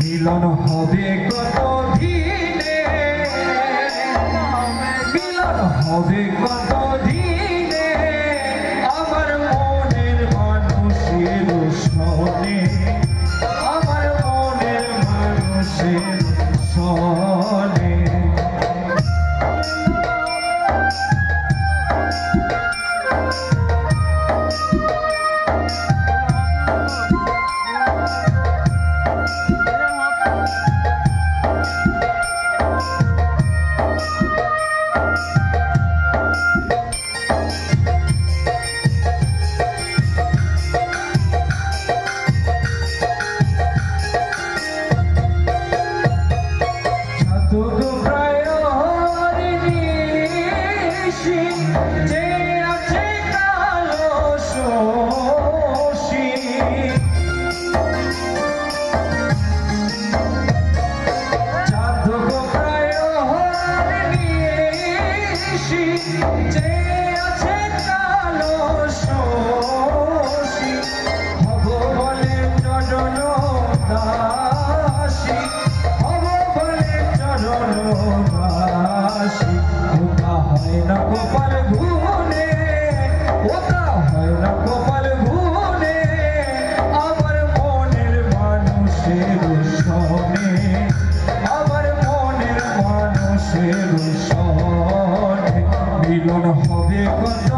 মিলন হবে কত দিনে, মিলন হবে কত দিনে আমার মনের মানুষের সনে, আমার মনের মানুষের সনে। গোপাল ভুবনে ওটা হয় না, গোপাল ভুবনে আমার মনের মানুষের সনে, আমার মনের মানুষের সনে মিলন হবে কত